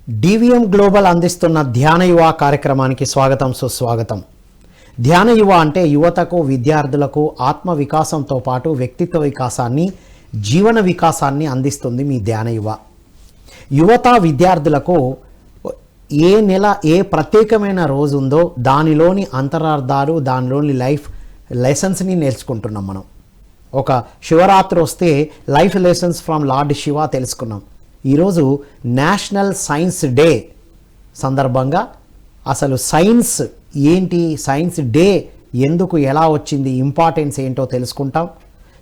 DVM global అందిస్తున్న ధ్యాన యువ కార్యక్రమానికి స్వాగతం సుస్వాగతం. ధ్యాన యువ అంటే యువతకు విద్యార్థులకు ఆత్మ వికాసంతో పాటు వ్యక్తిత్వ వికాసాన్ని జీవన వికాసాన్ని అందిస్తుంది మీ ధ్యాన యువ. యువత విద్యార్థులకు ఏ నెల ఏ ప్రత్యేకమైన రోజు ఉందో దానిలోని అంతరార్థాలు దానిలోని లైఫ్ లెసన్స్ని నేర్చుకుంటున్నాం. మనం ఒక శివరాత్రి వస్తే life lessons from lord Shiva తెలుసుకున్నాం. ఈరోజు నేషనల్ సైన్స్ డే సందర్భంగా అసలు సైన్స్ ఏంటి, సైన్స్ డే ఎందుకు, ఎలా వచ్చింది, ఇంపార్టెన్స్ ఏంటో తెలుసుకుంటాం.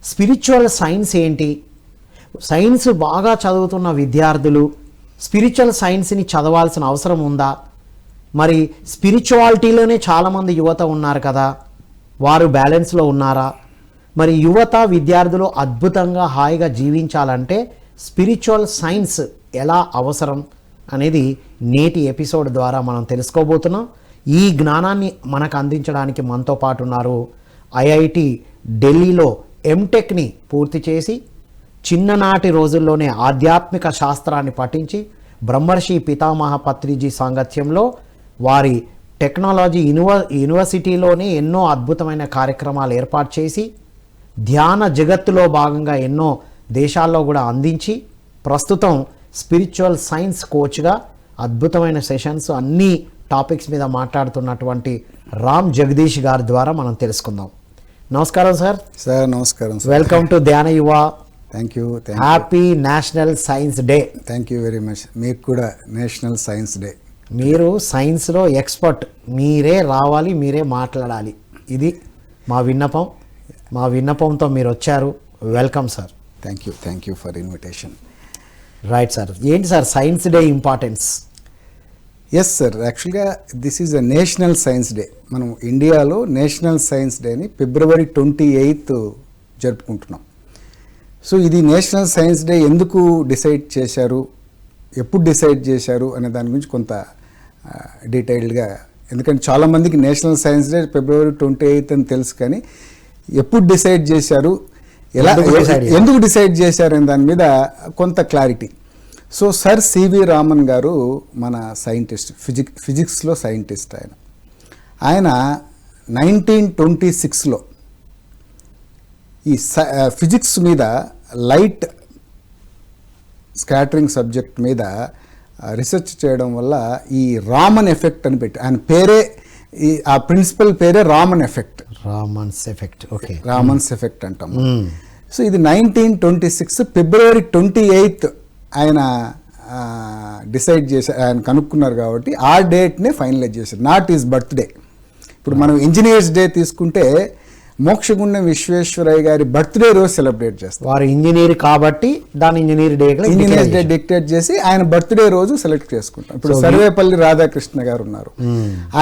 స్పిరిచువల్ సైన్స్ ఏంటి, సైన్స్ బాగా చదువుతున్న విద్యార్థులు స్పిరిచువల్ సైన్స్ని చదవాల్సిన అవసరం ఉందా, మరి స్పిరిచువాలిటీలోనే చాలామంది యువత ఉన్నారు కదా, వారు బ్యాలెన్స్లో ఉన్నారా, మరి యువత విద్యార్థులు అద్భుతంగా హాయిగా జీవించాలంటే స్పిరిచువల్ సైన్స్ ఎలా అవసరం అనేది నేటి ఎపిసోడ్ ద్వారా మనం తెలుసుకోబోతున్నాం. ఈ జ్ఞానాన్ని మనకు అందించడానికి మనతో పాటు ఉన్నారు ఐఐటి ఢిల్లీలో ఎంటెక్ని పూర్తి చేసి చిన్ననాటి రోజుల్లోనే ఆధ్యాత్మిక శాస్త్రాన్ని పఠించి బ్రహ్మర్షి పితామహ పత్రిజీ సాంగత్యంలో వారి టెక్నాలజీ యూనివర్సిటీలోనే ఎన్నో అద్భుతమైన కార్యక్రమాలు ఏర్పాటు చేసి ధ్యాన జగత్తులో భాగంగా ఎన్నో దేశాల్లో కూడా అందించి ప్రస్తుతం స్పిరిచువల్ సైన్స్ కోచ్గా అద్భుతమైన సెషన్స్ అన్ని టాపిక్స్ మీద మాట్లాడుతున్నటువంటి రామ్ జగదీష్ గారి ద్వారా మనం తెలుసుకుందాం. నమస్కారం సార్. సార్ నమస్కారం. వెల్కమ్ టు ధ్యాన యువ. Thank you. Happy national science day. Thank you very much. మీకు కూడా నేషనల్ సైన్స్ డే. మీరు సైన్స్లో ఎక్స్పర్ట్, మీరే రావాలి, మీరే మాట్లాడాలి. ఇది మా విన్నపం. మా విన్నపంతో మీరు వచ్చారు. Welcome sir. Thank you for invitation. Right sir. ఏంటి sir science day importance? Yes sir, యాక్చువల్గా this is a national science day. మనం ఇండియాలో నేషనల్ సైన్స్ డేని February 28 జరుపుకుంటున్నాం. సో ఇది నేషనల్ సైన్స్ డే ఎందుకు డిసైడ్ చేశారు, ఎప్పుడు డిసైడ్ చేశారు అనే దాని గురించి కొంత డీటెయిల్డ్గా, ఎందుకంటే చాలామందికి నేషనల్ సైన్స్ డే February 28 అని తెలుసు, కానీ ఎప్పుడు డిసైడ్ చేశారు, ఎందుకు డిసైడ్ చేశారు అనే దాని మీద కొంత clarity. So sir CV Raman garu మన సైంటిస్ట్, ఫిజిక్స్లో సైంటిస్ట్. ఆయన 1926లో ఈ ఫిజిక్స్ మీద లైట్ స్కాటరింగ్ సబ్జెక్ట్ మీద రీసెర్చ్ చేయడం వల్ల ఈ రామన్ ఎఫెక్ట్ అని పెట్టి, ఆయన పేరే, ఆ ప్రిన్సిపల్ పేరే రామన్ ఎఫెక్ట్. ఓకే, రామన్స్ ఎఫెక్ట్ అంటాం. సో ఇది 1926 February 28 ఆయన డిసైడ్ చేశారు, ఆయన కనుక్కున్నారు కాబట్టి ఆ డేట్నే ఫైనలైజ్ చేశారు. Not is birthday. ఇప్పుడు మనం ఇంజనీర్స్ డే తీసుకుంటే మోక్షగుండం విశ్వేశ్వరయ్య గారి బర్త్డే రోజు సెలబ్రేట్ చేస్తారు. వారు ఇంజనీర్ కాబట్టి దాని ఇంజనీర్స్ డే డిక్టేట్ చేసి ఆయన బర్త్డే రోజు సెలెక్ట్ చేసుకుంటాం. ఇప్పుడు సర్వేపల్లి రాధాకృష్ణ గారు ఉన్నారు,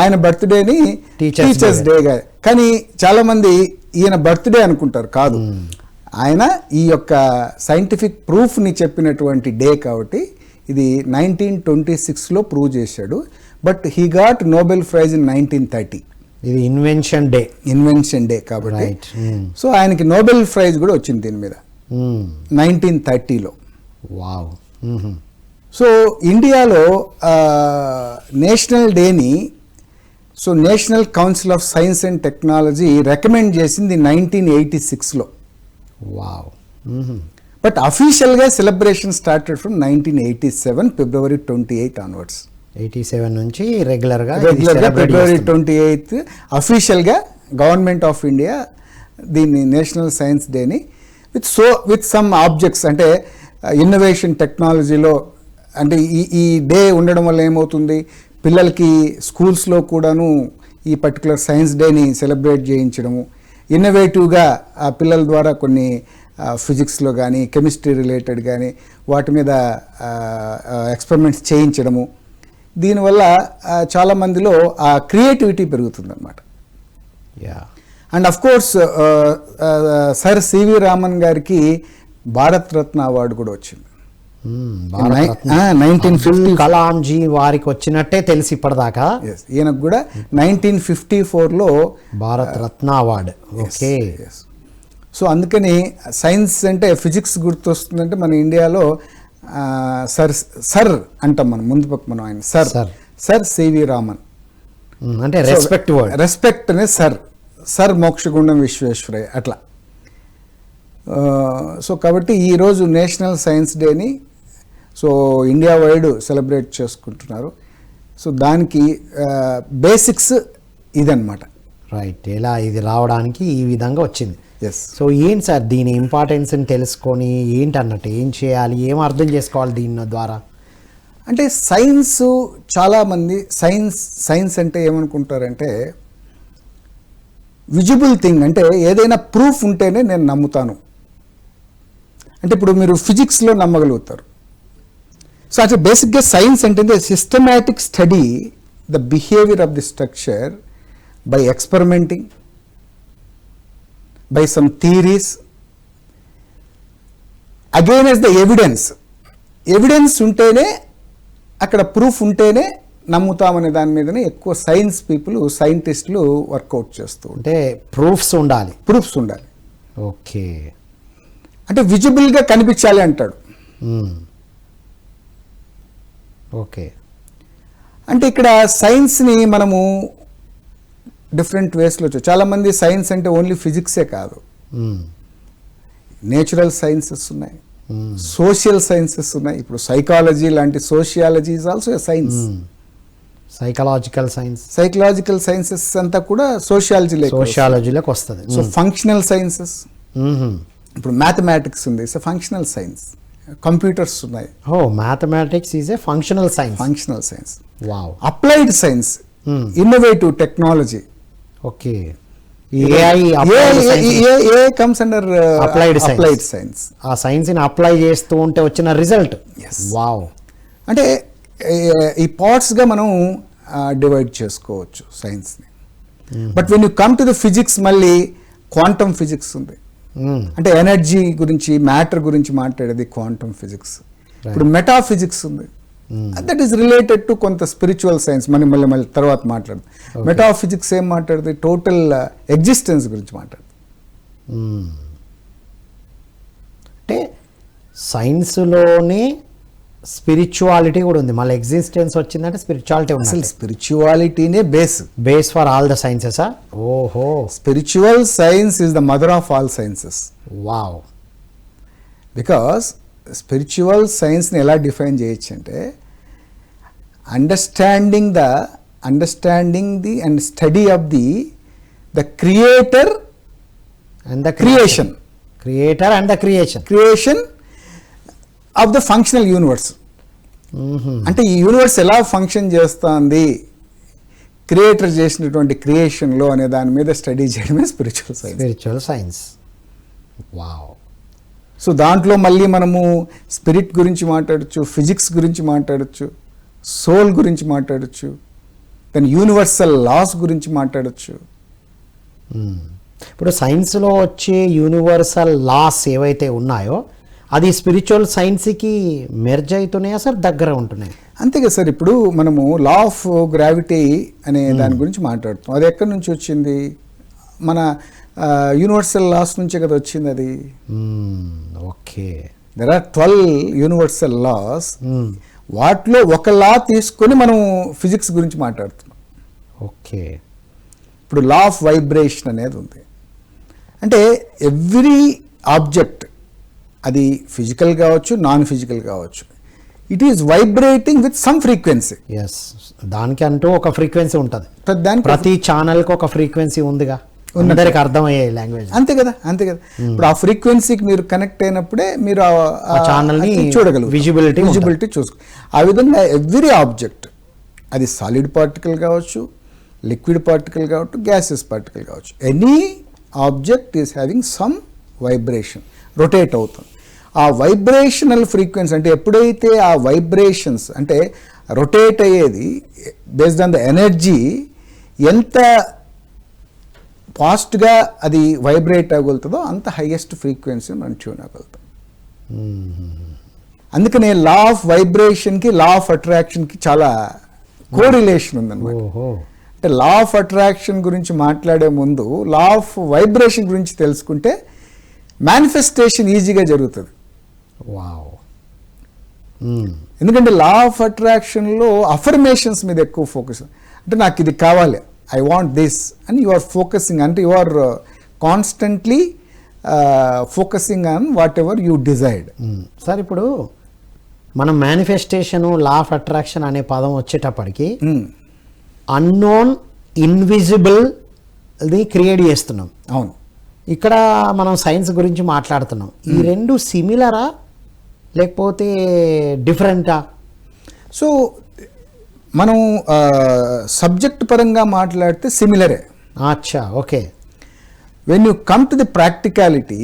ఆయన బర్త్డేని టీచర్స్ డే గా, కానీ చాలా మంది ఈయన బర్త్డే అనుకుంటారు. కాదు, ఆయన ఈ యొక్క సైంటిఫిక్ ప్రూఫ్ని చెప్పినటువంటి డే కాబట్టి ఇది 1926లో ప్రూవ్ చేశాడు. But he got Nobel prize in 1930. ఇది ఇన్వెన్షన్ డే కాబట్టి సో ఆయనకి నోబెల్ ప్రైజ్ కూడా వచ్చింది దీని మీద 1930లో. వావ్. సో ఇండియాలో నేషనల్ డేని national council of science and technology recommend చేసింది 1986లో. వావ్. బట్ అఫీషియల్గా celebration started from 1987 February 28 onwards. 87 నుంచి రెగ్యులర్గా February 28 అఫీషియల్గా గవర్నమెంట్ ఆఫ్ ఇండియా దీన్ని నేషనల్ సైన్స్ డేని విత్ సమ్ ఆబ్జెక్ట్స్, అంటే ఇన్నోవేషన్ టెక్నాలజీలో, అంటే ఈ డే ఉండడం వల్ల ఏమవుతుంది, పిల్లలకి స్కూల్స్లో కూడాను ఈ పర్టికులర్ సైన్స్ డేని సెలబ్రేట్ చేయించడము, ఇన్నోవేటివ్గా ఆ పిల్లల ద్వారా కొన్ని ఫిజిక్స్లో కానీ కెమిస్ట్రీ రిలేటెడ్ కానీ వాటి మీద ఎక్స్పెరిమెంట్స్ చేయించడము, దీనివల్ల చాలామందిలో ఆ క్రియేటివిటీ పెరుగుతుందన్నమాట. And of course sir CV Raman గారికి భారత్ రత్న అవార్డు కూడా వచ్చింది. 1950 కలాంజీ వారికి వచ్చినట్టే తెలిసి ఇప్పటిదాకా. ఈయనకు కూడా 1954లో Bharat Ratna award. Okay. So అందుకని సైన్స్ అంటే ఫిజిక్స్ గుర్తొస్తుందంటే మన ఇండియాలో సర్ అంటాం మనం ముందు పక్క మనం ఆయన సర్ సివి రామన్. అంటే రెస్పెక్ట్ వర్డ్. రెస్పెక్ట్ అనే సర్ మోక్షగుండం విశ్వేశ్వరయ్య అట్లా. సో కాబట్టి ఈరోజు నేషనల్ సైన్స్ డేని సో ఇండియా వైడ్ సెలబ్రేట్ చేసుకుంటున్నారు. సో దానికి బేసిక్స్ ఇదన్నమాట. రైట్. ఇలా ఇది రావడానికి ఈ విధంగా వచ్చింది. ఎస్. సో ఏంటి సార్ దీని ఇంపార్టెన్స్ని తెలుసుకొని ఏంటి అన్నట్టు ఏం చేయాలి, ఏం అర్థం చేసుకోవాలి దీని ద్వారా? అంటే సైన్స్ చాలామంది సైన్స్ అంటే ఏమనుకుంటారంటే విజిబుల్ థింగ్, అంటే ఏదైనా ప్రూఫ్ ఉంటేనే నేను నమ్ముతాను. అంటే ఇప్పుడు మీరు ఫిజిక్స్లో నమ్మగలుగుతారు. సో అంటే బేసిక్గా సైన్స్ అంటే systematic study the behaviour of the structure by experimenting, by some theories against the evidence ఉంటేనే, అక్కడ ప్రూఫ్ ఉంటేనే నమ్ముతామనే దాని మీదనే ఎక్కువ సైంటిస్టులు వర్కౌట్ చేస్తూ అంటే ప్రూఫ్స్ ఉండాలి. ఓకే. అంటే విజిబుల్గా కనిపించాలి అంటాడు. ఓకే. అంటే ఇక్కడ సైన్స్ని మనము డిఫరెంట్ వేస్లో చాలామంది సైన్స్ అంటే ఓన్లీ ఫిజిక్సే కాదు, నేచురల్ సైన్సెస్ ఉన్నాయి, సోషల్ సైన్సెస్ ఉన్నాయి. ఇప్పుడు సైకాలజీ లాంటి sociology is also a science. Psychological sciences అంతా కూడా సోషియాలజీలోకి వస్తుంది. సో ఫంక్షనల్ సైన్సెస్, ఇప్పుడు మ్యాథమెటిక్స్ ఉంది, ఇట్స్ ఫంక్షనల్ సైన్స్. కంప్యూటర్స్ ఉన్నాయి. Mathematics is a functional science. Wow. Applied science, innovative technology. Okay. A comes under applied science. ఆ సైన్స్ని apply చేస్తూ ఉంటే వచ్చిన రిజల్ట్. వావ్. అంటే ఈ పార్ట్స్గా మనం డివైడ్ చేసుకోవచ్చు సైన్స్ని. But when you come to the physics, మళ్ళీ క్వాంటమ్ ఫిజిక్స్ ఉంది. అంటే ఎనర్జీ గురించి, మ్యాటర్ గురించి మాట్లాడేది క్వాంటమ్ ఫిజిక్స్. ఇప్పుడు మెటాఫిజిక్స్ ఉంది, దట్ ఈస్ రిలేటెడ్ టు కొంత స్పిరిచువల్ సైన్స్. మళ్ళీ తర్వాత మాట్లాడదు. మెటాఫిజిక్స్ ఏం మాట్లాడుతుంది? టోటల్ ఎగ్జిస్టెన్స్ గురించి మాట్లాడుతుంది. అంటే సైన్స్లోనే స్పిరిచువాలిటీ కూడా ఉంది. మళ్ళీ ఎగ్జిస్టెన్స్ వచ్చిందంటే స్పిరిచువాలిటీ ఉంది. అసలు స్పిరిచువాలిటీనే base for all the sciences. ఓహో. Spiritual science is the mother of all sciences. Wow. Because spiritual సైన్స్ని ఎలా డిఫైన్ చేయొచ్చు అంటే understanding the and study of the creator and the creation of the functional universe. అంటే ఈ universe ఎలా function చేస్తుంది, creator చేసినటువంటి క్రియేషన్లో అనే దాని మీద స్టడీ చేయడమే స్పిరిచువల్ సైన్స్. వావ్. సో దాంట్లో మళ్ళీ మనము స్పిరిట్ గురించి మాట్లాడచ్చు, ఫిజిక్స్ గురించి మాట్లాడచ్చు, సోల్ గురించి మాట్లాడచ్చు, దాని యూనివర్సల్ లాస్ గురించి మాట్లాడచ్చు. ఇప్పుడు సైన్స్లో వచ్చే యూనివర్సల్ లాస్ ఏవైతే ఉన్నాయో అది స్పిరిచువల్ సైన్స్కి మెర్జ్ అవుతున్నాయా సార్, దగ్గర ఉంటున్నాయి? అంతే కదా సార్. ఇప్పుడు మనము లా ఆఫ్ గ్రావిటీ అనే దాని గురించి మాట్లాడుతాం. అది ఎక్కడి నుంచి వచ్చింది? మన యూనివర్సల్ లాస్ నుంచే కదా వచ్చింది అది. Okay. There are 12 universal laws. వాటిలో ఒక లా తీసుకొని మనం ఫిజిక్స్ గురించి మాట్లాడుతున్నాం. ఓకే. ఇప్పుడు లా ఆఫ్ వైబ్రేషన్ అనేది ఉంది. అంటే ఎవ్రీ ఆబ్జెక్ట్, అది ఫిజికల్ కావచ్చు, నాన్ ఫిజికల్ కావచ్చు, it is vibrating with some frequency. Yes. దానికి అంటూ ఒక ఫ్రీక్వెన్సీ ఉంటుంది. ప్రతి ఛానల్కి ఒక ఫ్రీక్వెన్సీ ఉందిగా, అందరికి అర్థమయ్యే లాంగ్వేజ్. అంతే కదా. ఇప్పుడు ఆ ఫ్రీక్వెన్సీకి మీరు కనెక్ట్ అయినప్పుడే మీరు ఆ ఛానల్ని చూడగలరు, విజిబిలిటీ చూసుకో. ఆ విధంగా ఎవ్రీ ఆబ్జెక్ట్, అది సాలిడ్ పార్టికల్ కావచ్చు, లిక్విడ్ పార్టికల్ కావచ్చు, గ్యాసెస్ పార్టికల్ కావచ్చు, any object is having some vibration, rotate అవుతుంది. ఆ వైబ్రేషనల్ ఫ్రీక్వెన్సీ అంటే ఎప్పుడైతే ఆ వైబ్రేషన్స్ అంటే రొటేట్ అయ్యేది బేస్డ్ ఆన్ ద ఎనర్జీ, ఎంత ఫాస్ట్గా అది వైబ్రేట్ అవ్వగలుగుతుందో అంత హైయెస్ట్ ఫ్రీక్వెన్సీ మనం ట్యూన్ అవ్వగలుగుతాం. అందుకనే లా ఆఫ్ వైబ్రేషన్కి లా ఆఫ్ అట్రాక్షన్కి చాలా కోరిలేషన్ ఉందన్నమాట. అంటే లా ఆఫ్ అట్రాక్షన్ గురించి మాట్లాడే ముందు లా ఆఫ్ వైబ్రేషన్ గురించి తెలుసుకుంటే మేనిఫెస్టేషన్ ఈజీగా జరుగుతుంది. వావ్. ఎందుకంటే లా ఆఫ్ అట్రాక్షన్లో అఫర్మేషన్స్ మీద ఎక్కువ ఫోకస్. అంటే నాకు ఇది కావాలి, ఐ వాంట్ దిస్ అని యు ఆర్ ఫోకసింగ్, అంటే you are constantly focusing on whatever you desired. Sir ఇప్పుడు మనం మేనిఫెస్టేషన్, లా ఆఫ్ అట్రాక్షన్ అనే పదం వచ్చేటప్పటికి అన్నోన్, ఇన్విజిబుల్ ది క్రియేట్ చేస్తున్నాం. అవును, ఇక్కడ మనం సైన్స్ గురించి మాట్లాడుతున్నాం. ఈ రెండు సిమిలరా లేకపోతే డిఫరెంటా? సో మనం సబ్జెక్ట్ పరంగా మాట్లాడితే సిమిలరే. అచ్చా, okay. When you come to the practicality,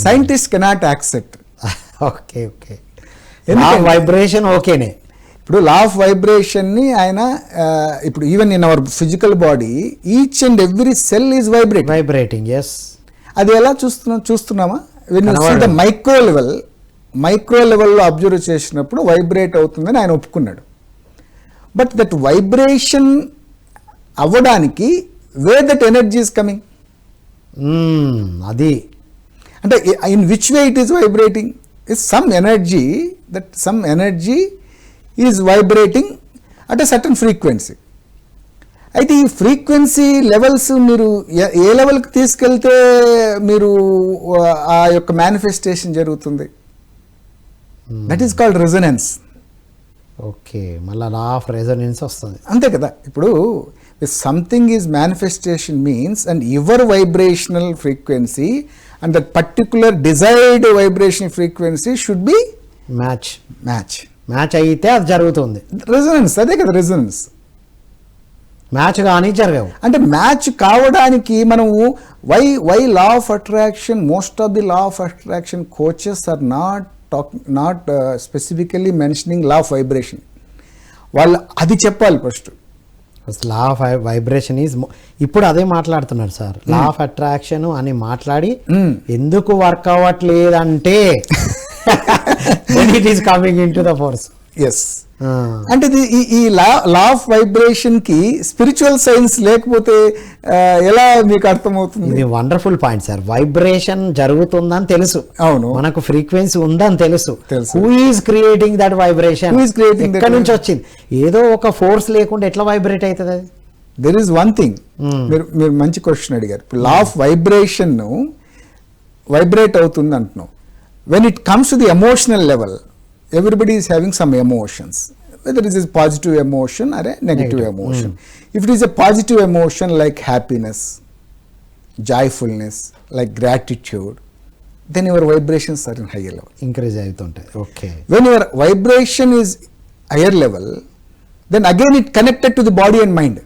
scientist cannot accept. Okay okay. Vibration ఓకేనే. ఇప్పుడు లా ఆఫ్ వైబ్రేషన్ని ఆయన ఇప్పుడు even in our physical body each and every cell is vibrating. Yes. అది ఎలా చూస్తున్నామా? When you see the micro లెవెల్లో observe చేసినప్పుడు వైబ్రేట్ అవుతుందని ఆయన ఒప్పుకున్నాడు. బట్ దట్ వైబ్రేషన్ అవ్వడానికి where that energy is coming, అది అంటే in which way it is vibrating, is some energy, that some energy is vibrating at a certain frequency. అయితే ఈ ఫ్రీక్వెన్సీ లెవెల్స్ మీరు ఏ లెవెల్కి తీసుకెళ్తే మీరు ఆ యొక్క మేనిఫెస్టేషన్ జరుగుతుంది, that is called resonance. Okay, మళ్ళీ లా ఆఫ్ రెజొనెన్స్ వస్తుంది. అంతే కదా. ఇప్పుడు something is manifestation means and your vibrational frequency and that particular desired vibration frequency should be match అయితే అది జరుగుతుంది. రెజొనెన్స్, అదే కదా రెజొనెన్స్. మ్యాచ్ కానీ జరగవు. అంటే మ్యాచ్ కావడానికి మనము why law of attraction, most of the law of attraction coaches are not specifically mentioning law of vibration. వాళ్ళు అది చెప్పాలి first. Law of vibration is, ఇప్పుడు అదే మాట్లాడుతున్నారు సార్. లా ఆఫ్ అట్రాక్షన్ అని మాట్లాడి ఎందుకు వర్క్ అవ్వట్లేదంటే it is coming in to the force. Yes. అంటే ఈ లా ఆఫ్ వైబ్రేషన్ కి స్పిరిచువల్ సైన్స్ లేకపోతే ఎలా మీకు అర్థమవుతుంది? ఇది వండర్ఫుల్ పాయింట్ సార్. వైబ్రేషన్ జరుగుతుందని తెలుసు, అవును, మనకు ఫ్రీక్వెన్సీ ఉందని తెలుసు. Who is creating that vibration? ఎక్కడి నుంచి వచ్చింది? ఏదో ఒక ఫోర్స్ లేకుండా ఎట్లా వైబ్రేట్ అవుతుంది అది? దెర్ ఈస్ వన్ థింగ్, మీరు మంచి క్వశ్చన్ అడిగారు. లా ఆఫ్ వైబ్రేషన్ వైబ్రేట్ అవుతుంది అంటున్నాం. When it comes to the emotional level, everybody is having some emotions, whether it is positive emotion or a negative emotion. If it is a positive emotion like happiness, joyfulness, like gratitude, then your vibrations are in higher level, increase అవుతుంటాయి. Okay. When your vibration is higher level, then again it connected to the body and mind,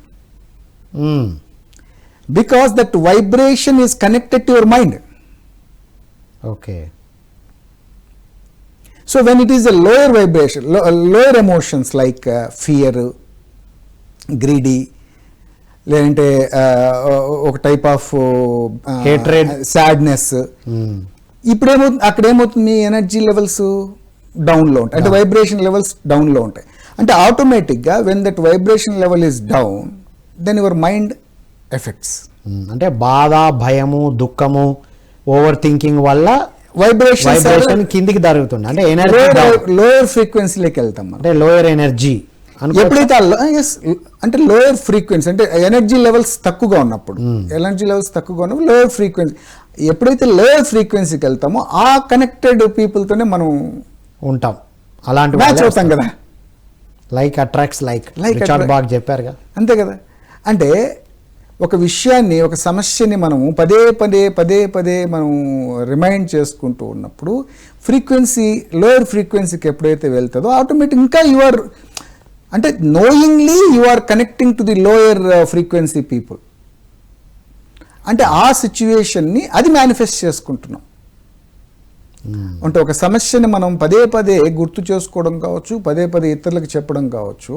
because that vibration is connected to your mind. Okay. So when it is a lower vibration, lower emotions like fear, greedy, లేదంటే ఒక type of hatred, sadness, ఇప్పుడు అక్కడ ఏమవుతుంది, మీ energy levels డౌన్లో ఉంటాయి, అంటే vibration levels డౌన్లో ఉంటాయి. అంటే ఆటోమేటిక్గా when that vibration level is down, then your mind affects. అంటే బాధ, భయము, దుఃఖము, ఓవర్ థింకింగ్ వల్ల వైబ్రేషన్ కిందికి జరుగుతుంది. అంటే ఎనర్జీ లోయర్ ఫ్రీక్వెన్సీలోకి వెళ్తాం. అంటే లోయర్ ఎనర్జీ ఎప్పుడైతే అంటే లోయర్ ఫ్రీక్వెన్సీ, అంటే ఎనర్జీ లెవెల్స్ తక్కువగా ఉన్నప్పుడు, లోయర్ ఫ్రీక్వెన్సీ, ఎప్పుడైతే లోయర్ ఫ్రీక్వెన్సీకి వెళ్తామో ఆ కనెక్టెడ్ పీపుల్తోనే మనం ఉంటాం. అలాంటి మ్యాచ్ అవుతాం కదా. లైక్ అట్రాక్ట్స్ లైక్ రిచర్డ్ బాగ్ చెప్పారుగా. అంతే కదా. అంటే ఒక విషయాన్ని, ఒక సమస్యని మనము పదే మనం రిమైండ్ చేసుకుంటూ ఉన్నప్పుడు ఫ్రీక్వెన్సీ లోయర్ ఫ్రీక్వెన్సీకి ఎప్పుడైతే వెళ్తుందో ఆటోమేటిక్ ఇంకా యువర్, అంటే knowingly you are connecting to the lower frequency people. అంటే ఆ సిచ్యువేషన్ని అది మేనిఫెస్ట్ చేసుకుంటున్నాం. అంటే ఒక సమస్యని మనం పదే గుర్తు చేసుకోవడం కావచ్చు, పదే ఇతరులకు చెప్పడం కావచ్చు,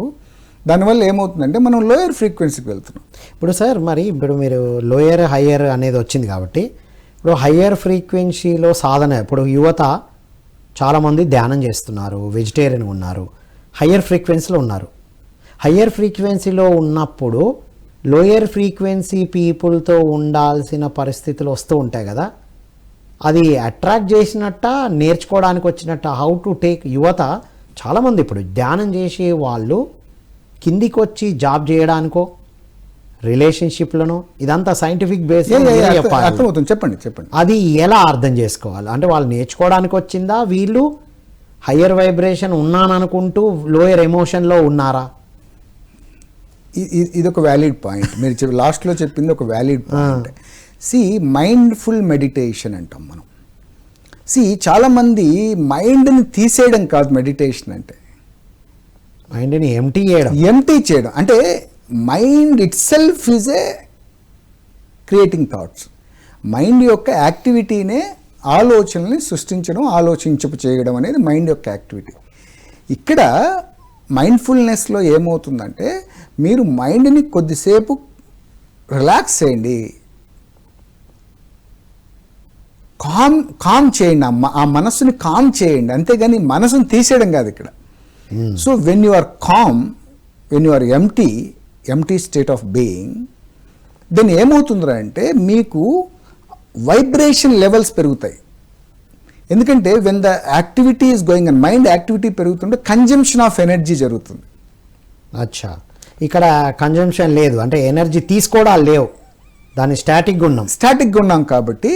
దానివల్ల ఏమవుతుందంటే మనం లోయర్ ఫ్రీక్వెన్సీకి వెళ్తున్నాం. ఇప్పుడు సార్ మరి ఇప్పుడు మీరు లోయర్ హయ్యర్ అనేది వచ్చింది కాబట్టి, ఇప్పుడు హయ్యర్ ఫ్రీక్వెన్సీలో సాధన, ఇప్పుడు యువత చాలామంది ధ్యానం చేస్తున్నారు, వెజిటేరియన్ ఉన్నారు, హయ్యర్ ఫ్రీక్వెన్సీలో ఉన్నారు. హయ్యర్ ఫ్రీక్వెన్సీలో ఉన్నప్పుడు లోయర్ ఫ్రీక్వెన్సీ పీపుల్తో ఉండాల్సిన పరిస్థితులు వస్తూ ఉంటాయి కదా. అది అట్రాక్ట్ చేసినట్ట, నేర్చుకోవడానికి వచ్చినట్ట, హౌ టు టేక్ యువత చాలామంది ఇప్పుడు ధ్యానం చేసే వాళ్ళు కిందికి వచ్చి జాబ్ చేయడానికో రిలేషన్షిప్లను ఇదంతా సైంటిఫిక్ బేస్ అర్థమవుతుంది. చెప్పండి. అది ఎలా అర్థం చేసుకోవాలి? అంటే వాళ్ళు నేర్చుకోవడానికి వచ్చిందా, వీళ్ళు హయ్యర్ వైబ్రేషన్ ఉన్నాననుకుంటూ లోయర్ ఎమోషన్లో ఉన్నారా? ఇది ఒక వ్యాలిడ్ పాయింట్. మీరు లాస్ట్లో చెప్పింది ఒక వ్యాలిడ్ పాయింట్. మైండ్ఫుల్ మెడిటేషన్ అంటాం మనం. చాలామంది మైండ్ని తీసేయడం కాదు మెడిటేషన్ అంటే, మైండ్ని ఎంటీ చేయడం. అంటే mind it self is a creating thoughts. Mind యొక్క యాక్టివిటీనే ఆలోచనల్ని సృష్టించడం, ఆలోచించపు చేయడం అనేది మైండ్ యొక్క యాక్టివిటీ. ఇక్కడ మైండ్ఫుల్నెస్లో ఏమవుతుందంటే, మీరు మైండ్ని కొద్దిసేపు రిలాక్స్ చేయండి, కామ్ చేయండి, ఆ మనస్సుని కామ్ చేయండి, అంతేగాని మనసుని తీసేయడం కాదు ఇక్కడ. So when you are calm, when you are empty state of being, then ఏమవుతుందిరా అంటే మీకు వైబ్రేషన్ లెవెల్స్ పెరుగుతాయి. ఎందుకంటే when the activity is going and mind activity పెరుగుతుంటే కన్జంప్షన్ ఆఫ్ ఎనర్జీ జరుగుతుంది. అచ్చా, ఇక్కడ కన్జంప్షన్ లేదు అంటే ఎనర్జీ తీసుకోవడాలు లేవు, దాన్ని స్టాటిక్గా ఉన్నాం కాబట్టి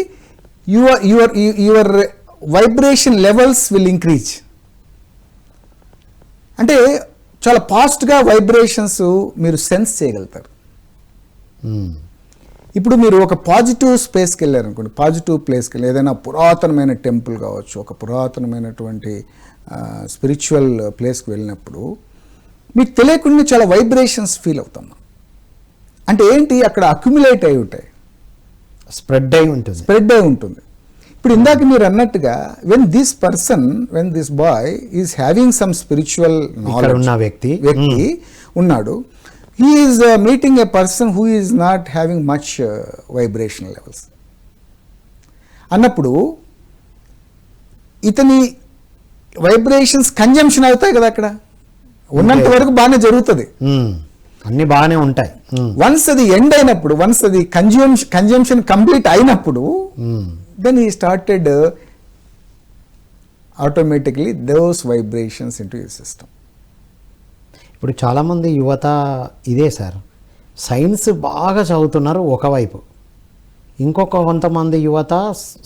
your vibration levels will increase. అంటే చాలా ఫాస్ట్గా వైబ్రేషన్స్ మీరు సెన్స్ చేయగలుగుతారు. ఇప్పుడు మీరు ఒక పాజిటివ్ స్పేస్కి వెళ్ళారనుకోండి, పాజిటివ్ ప్లేస్కి వెళ్ళి ఏదైనా పురాతనమైన టెంపుల్ కావచ్చు, ఒక పురాతనమైనటువంటి స్పిరిచువల్ ప్లేస్కి వెళ్ళినప్పుడు మీకు తెలియకుండా చాలా వైబ్రేషన్స్ ఫీల్ అవుతాం. అంటే ఏంటి, అక్కడ అక్యుములేట్ అయి ఉంటాయి, స్ప్రెడ్ అయి ఉంటుంది. ఇప్పుడు ఇందాక మీరు అన్నట్టుగా when this boy is having some spiritual knowledge ఉన్న వ్యక్తి ఉన్నాడు, he is meeting a person who is not having much vibrational levels అన్నప్పుడు ఇతని వైబ్రేషన్స్ కన్జంప్షన్ అవుతాయి కదా, అక్కడ ఉన్నంత వరకు బాగానే జరుగుతుంది, అన్ని బాగానే ఉంటాయి. వన్స్ అది ఎండ్ అయినప్పుడు, వన్స్ అది కన్జంప్షన్ కంప్లీట్ అయినప్పుడు then he started automatically those vibrations into his system. ఇప్పుడు చాలామంది యువత ఇదే సార్, సైన్స్ బాగా చదువుతున్నారు ఒకవైపు, కొంతమంది యువత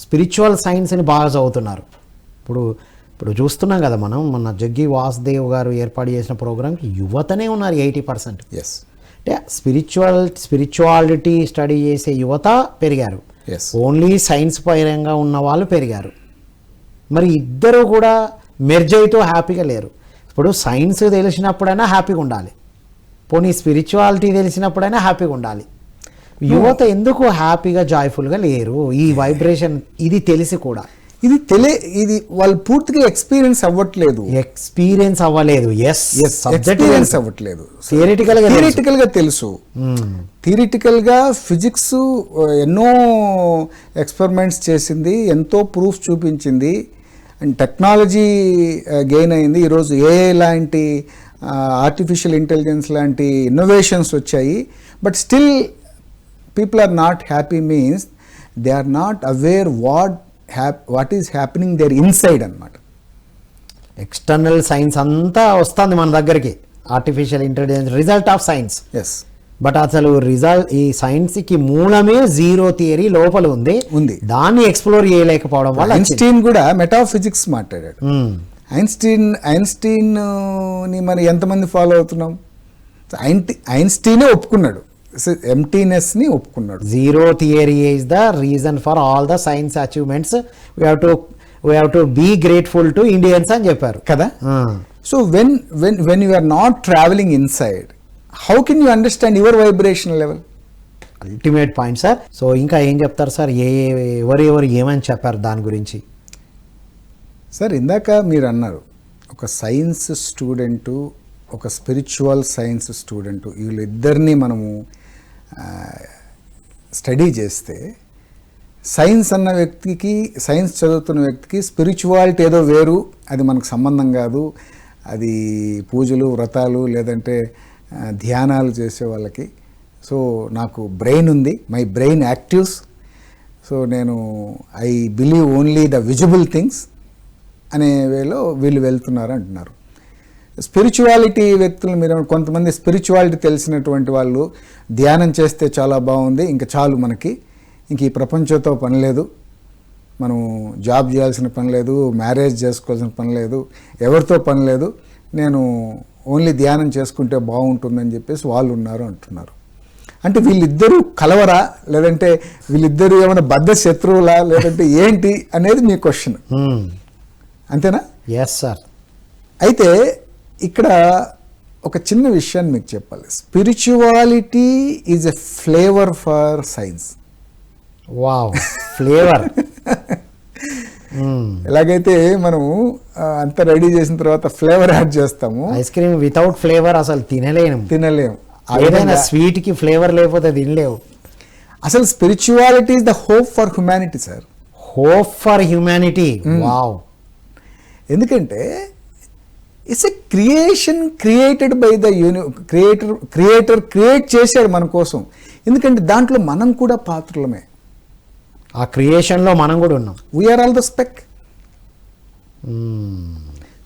స్పిరిచువల్ సైన్స్ని బాగా చదువుతున్నారు. ఇప్పుడు చూస్తున్నాం కదా మనం, మన జగ్గి వాసుదేవ్ గారు ఏర్పాటు చేసిన ప్రోగ్రామ్కి యువతనే ఉన్నారు 80%. అంటే స్పిరిచువాలిటీ స్టడీ చేసే యువత పెరిగారు, ఓన్లీ సైన్స్ పరంగా ఉన్న వాళ్ళు పెరిగారు. మరి ఇద్దరు కూడా మెర్జ్ అవుతూ హ్యాపీగా లేరు. ఇప్పుడు సైన్స్ తెలిసినప్పుడైనా హ్యాపీగా ఉండాలి, పోనీ స్పిరిచువాలిటీ తెలిసినప్పుడైనా హ్యాపీగా ఉండాలి. యువత ఎందుకు హ్యాపీగా జాయ్ఫుల్గా లేరు? ఈ వైబ్రేషన్ ఇది తెలిసి కూడా ఇది వాళ్ళు పూర్తిగా ఎక్స్పీరియన్స్ అవ్వట్లేదు. ఎక్స్పీరియన్స్ అవ్వట్లేదు. థియరిటికల్గా తెలుసు, థియరిటికల్గా ఫిజిక్స్ ఎన్నో ఎక్స్పెరిమెంట్స్ చేసింది, ఎంతో ప్రూఫ్ చూపించింది, అండ్ టెక్నాలజీ గెయిన్ అయింది. ఈరోజు ఏఐ లాంటి ఆర్టిఫిషియల్ ఇంటెలిజెన్స్ లాంటి ఇన్నోవేషన్స్ వచ్చాయి. But still people are not happy, means they are not aware what is happening there inside అన్నమాట. ఎక్స్టర్నల్ సైన్స్ అంతా వస్తుంది మన దగ్గరికి, artificial intelligence result of science. But అసలు ఈ సైన్స్కి మూలమే జీరో థియరీ లోపల ఉంది, దాన్ని ఎక్స్ప్లోర్ చేయలేకపోవడం వల్ల. ఐన్స్టీన్ కూడా మెటాఫిజిక్స్ మాట్లాడాడు. ఐన్స్టీన్ ని మరి ఎంతమంది ఫాలో అవుతున్నాం? ఐన్స్టీనే ఒప్పుకున్నాడు, ఎంటీనెస్ ని ఒప్పుకున్నాడు. Zero theory is the reason for all the science achievements, we have to be grateful to Indians అని చెప్పారు కదా. So when you are not travelling inside, how can you understand your vibration level? Ultimate point sir. So ఇంకా ఏం చెప్తారు sir, ఎవరు ఏమని చెప్పారు దాని గురించి? సార్ ఇందాక మీరు అన్నారు, ఒక సైన్స్ స్టూడెంటు, ఒక స్పిరిచువల్ సైన్స్ స్టూడెంటు, వీళ్ళిద్దరినీ మనము స్టడీ చేస్తే, సైన్స్ అన్న వ్యక్తికి, సైన్స్ చదువుతున్న వ్యక్తికి స్పిరిచువాలిటీ ఏదో వేరు, అది మనకు సంబంధం కాదు, అది పూజలు వ్రతాలు లేదంటే ధ్యానాలు చేసే వాళ్ళకి. సో నాకు బ్రెయిన్ ఉంది, మై బ్రెయిన్ యాక్టివ్స్, సో నేను I believe only the visible things అనే వేలో వీళ్ళు వెళ్తున్నారు అంటున్నారు. స్పిరిచువాలిటీ వ్యక్తులు మీరు కొంతమంది స్పిరిచువాలిటీ తెలిసినటువంటి వాళ్ళు ధ్యానం చేస్తే చాలా బాగుంది, ఇంకా చాలు మనకి, ఇంక ఈ ప్రపంచంతో పని లేదు, మనం జాబ్ చేయాల్సిన పని లేదు, మ్యారేజ్ చేసుకోవాల్సిన పని లేదు, ఎవరితో పని లేదు, నేను ఓన్లీ ధ్యానం చేసుకుంటే బాగుంటుందని చెప్పేసి వాళ్ళు ఉన్నారు అంటున్నారు. అంటే వీళ్ళిద్దరూ కలవరా, లేదంటే వీళ్ళిద్దరూ ఏమైనా బద్ధ శత్రువులా, లేదంటే ఏంటి అనేది మీ క్వశ్చన్, అంతేనా? Yes sir. అయితే ఇక్కడ ఒక చిన్న విషయాన్ని మీకు చెప్పాలి. Spirituality is a flavour for science. Wow, flavour. ఎలాగైతే మనము అంత రెడీ చేసిన తర్వాత ఫ్లేవర్ యాడ్ చేస్తాము, ఐస్ క్రీమ్ వితౌట్ ఫ్లేవర్ అసలు తినలేము. ఏదైనా స్వీట్ కి ఫ్లేవర్ లేకపోతే తినలేవు. అసలు spirituality is the hope for humanity sir. Hope for humanity. Wow. ఎందుకంటే it's a creation created by the creator create చేశాడు మన కోసం. ఎందుకంటే దాంట్లో మనం కూడా పాత్రలమే. ఆ క్రియేషన్లో మనం కూడా ఉన్నాం. We are all the speck.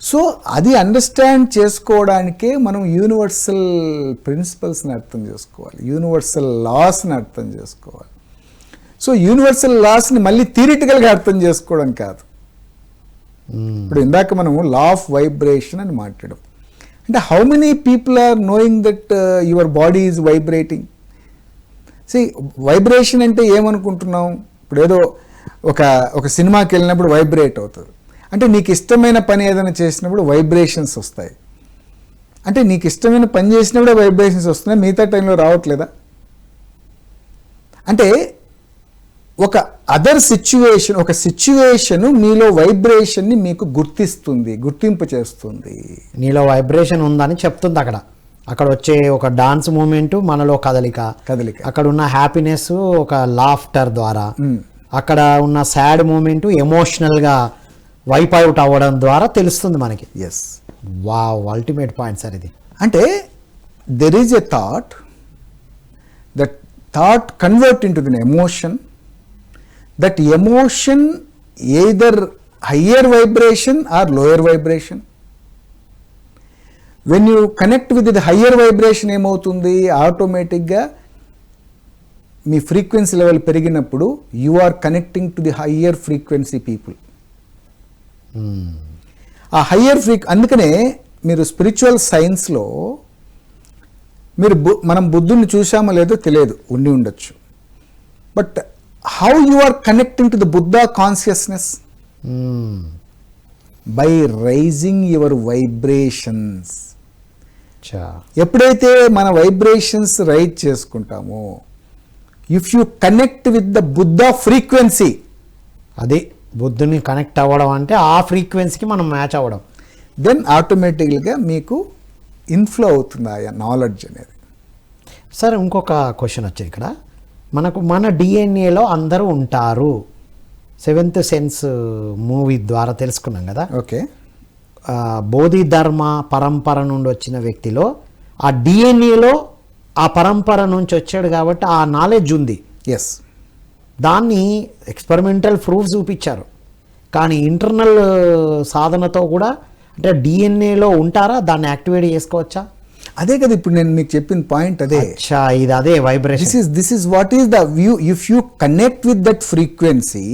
So అది అండర్స్టాండ్ చేసుకోవడానికే మనం యూనివర్సల్ ప్రిన్సిపల్స్ని అర్థం చేసుకోవాలి, యూనివర్సల్ లాస్ని అర్థం చేసుకోవాలి. సో యూనివర్సల్ లాస్ని మళ్ళీ థియరిటికల్గా అర్థం చేసుకోవడం కాదు. ఇప్పుడు ఇందాక మనము లా ఆఫ్ వైబ్రేషన్ అని మాట్లాడాం. అంటే how many people are knowing that your body is vibrating? See vibration అంటే ఏమనుకుంటున్నాం? ఇప్పుడు ఏదో ఒక సినిమాకి వెళ్ళినప్పుడు వైబ్రేట్ అవుతుంది. అంటే నీకు ఇష్టమైన పని ఏదైనా చేసినప్పుడు వైబ్రేషన్స్ వస్తాయి. అంటే నీకు ఇష్టమైన పని చేసినప్పుడే వైబ్రేషన్స్ వస్తున్నాయి, మిగతా టైంలో రావట్లేదా? అంటే ఒక అదర్ సిచ్యువేషన్, ఒక సిచ్యువేషన్ మీలో వైబ్రేషన్ని మీకు గుర్తింపు చేస్తుంది. నీలో వైబ్రేషన్ ఉందని చెప్తుంది. అక్కడ వచ్చే ఒక డాన్స్ మూమెంట్ మనలో కదలిక, అక్కడ ఉన్న హ్యాపీనెస్ ఒక లాఫ్టర్ ద్వారా, అక్కడ ఉన్న సాడ్ మూమెంట్ ఎమోషనల్గా వైప్ అవుట్ అవ్వడం ద్వారా తెలుస్తుంది మనకి. Yes. Wow, ultimate point sir ఇది. అంటే there is a thought, that thought convert into then emotion, that emotion either higher vibration or lower vibration. When you connect with the higher vibration ఏమవుతుంది? ఆటోమేటిక్గా మీ frequency level పెరిగినప్పుడు you are connecting to the higher frequency people. ఆ higher అందుకనే మీరు spiritual సైన్స్లో మనం బుద్ధుని చూసామో లేదో తెలియదు, ఉండి ఉండొచ్చు. But how you are connecting to the Buddha consciousness? By raising your vibrations. ఎప్పుడైతే మన వైబ్రేషన్స్ రైజ్ చేసుకుంటామో, if you connect with the Buddha frequency, అది బుద్ధుని కనెక్ట్ అవ్వడం అంటే ఆ ఫ్రీక్వెన్సీకి మనం మ్యాచ్ అవ్వడం, దెన్ ఆటోమేటిక్గా మీకు ఇన్ఫ్లో అవుతుంది ఆ నాలెడ్జ్ అనేది. సార్ ఇంకొక క్వశ్చన్ వచ్చింది ఇక్కడ. మన డిఎన్ఏలో అందరూ ఉంటారు, సెవెంత్ సెన్స్ మూవీ ద్వారా తెలుసుకున్నాం కదా. ఓకే. బోధి ధర్మ పరంపర నుండి వచ్చిన వ్యక్తిలో ఆ డిఎన్ఏలో ఆ పరంపర నుంచి వచ్చాడు కాబట్టి ఆ నాలెడ్జ్ ఉంది. ఎస్. దాన్ని ఎక్స్పెరిమెంటల్ ప్రూఫ్ చూపించారు. కానీ ఇంటర్నల్ సాధనతో కూడా అంటే డిఎన్ఏలో ఉంటారా, దాన్ని యాక్టివేట్ చేసుకోవచ్చా? అదే కదా ఇప్పుడు నేను మీకు చెప్పిన పాయింట్ అదే. ఇది అదే vibration. This is what is the view. If you connect with that frequency,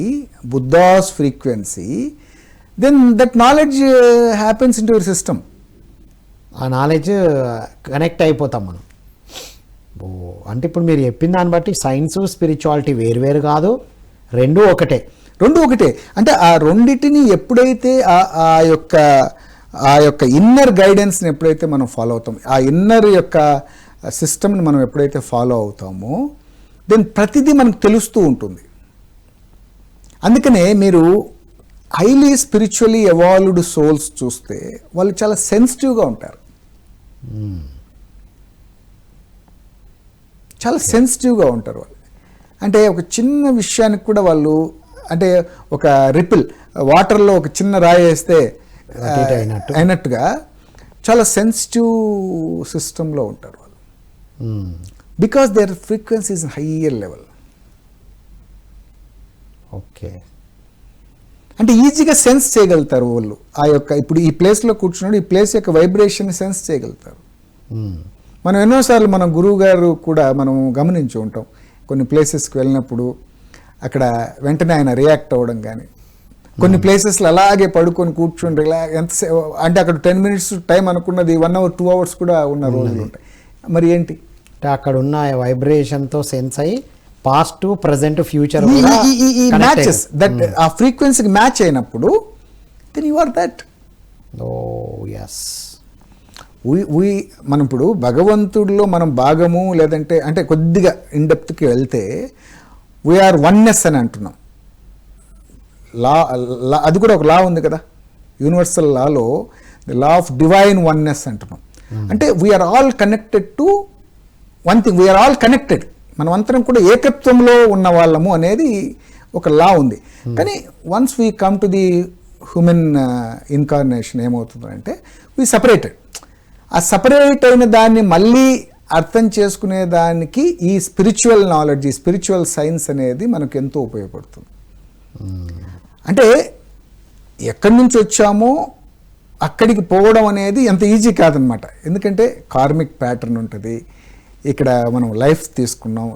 Buddha's frequency, then that knowledge happens into your system. ఆ నాలెడ్జ్ కనెక్ట్ అయిపోతాం మనం. అంటే ఇప్పుడు మీరు చెప్పిన దాన్ని బట్టి సైన్స్ స్పిరిచువాలిటీ వేరువేరు కాదు, రెండు ఒకటే. అంటే ఆ రెండిటిని ఎప్పుడైతే ఆ యొక్క ఇన్నర్ గైడెన్స్ని ఎప్పుడైతే మనం ఫాలో అవుతాం, ఆ ఇన్నర్ యొక్క సిస్టమ్ని మనం ఎప్పుడైతే ఫాలో అవుతామో, దెన్ ప్రతిదీ మనకు తెలుస్తూ ఉంటుంది. అందుకనే మీరు హైలీ స్పిరిచువల్లీ ఎవాల్వ్డ్ సోల్స్ చూస్తే వాళ్ళు చాలా సెన్సిటివ్గా ఉంటారు. చాలా సెన్సిటివ్గా ఉంటారు వాళ్ళు. అంటే ఒక చిన్న విషయానికి కూడా వాళ్ళు, అంటే ఒక రిపిల్ వాటర్లో ఒక చిన్న రాయి వేస్తే అయినట్టుగా చాలా సెన్సిటివ్ సిస్టంలో ఉంటారు వాళ్ళు. Because their frequency is higher level. Okay. అంటే ఈజీగా సెన్స్ చేయగలుగుతారు వాళ్ళు. ఆ యొక్క ఇప్పుడు ఈ ప్లేస్లో కూర్చున్నాడు, ఈ ప్లేస్ యొక్క వైబ్రేషన్ సెన్స్ చేయగలుగుతారు. మనం ఎన్నోసార్లు మన గురువు గారు కూడా మనం గమనించి ఉంటాం. కొన్ని ప్లేసెస్కి వెళ్ళినప్పుడు అక్కడ వెంటనే ఆయన రియాక్ట్ అవ్వడం కానీ, కొన్ని ప్లేసెస్లో అలాగే పడుకొని కూర్చొని ఎంతసేపు అంటే అక్కడ 10 minutes టైం అనుకున్నది 1 hour 2 hours కూడా ఉన్న రోజులు ఉంటాయి. మరి ఏంటి అంటే అక్కడ ఉన్న వైబ్రేషన్తో సెన్స్ అయ్యి పాస్ట్, ప్రజెంట్, ఫ్యూచర్ ఈ మ్యాచెస్ దట్ ఆ ఫ్రీక్వెన్సీకి మ్యాచ్ అయినప్పుడు then you are that. Oh yes. మనం ఇప్పుడు భగవంతుడిలో మనం భాగము లేదంటే అంటే కొద్దిగా ఇన్డెప్త్కి వెళ్తే వీఆర్ వన్నెస్ అని అంటున్నాం. లా అది కూడా ఒక లా ఉంది కదా, యూనివర్సల్ లాలో the law of divine oneness అంటున్నాం. అంటే we are all connected to one thing, we are all connected, మనం అందరం కూడా ఏకత్వంలో ఉన్న వాళ్ళము అనేది ఒక లా ఉంది. కానీ once we come to the human incarnation ఏమవుతుందంటే వీ సపరేటెడ్. ఆ సపరేట్ అయిన దాన్ని మళ్ళీ అర్థం చేసుకునే దానికి ఈ స్పిరిచువల్ నాలెడ్జ్, ఈ స్పిరిచువల్ సైన్స్ అనేది మనకు ఎంతో ఉపయోగపడుతుంది. అంటే ఎక్కడి నుంచి వచ్చామో అక్కడికి పోవడం అనేది ఎంత ఈజీ కాదనమాట. ఎందుకంటే కార్మిక్ ప్యాటర్న్ ఉంటుంది. ఇక్కడ మనం లైఫ్ తీసుకున్నాం,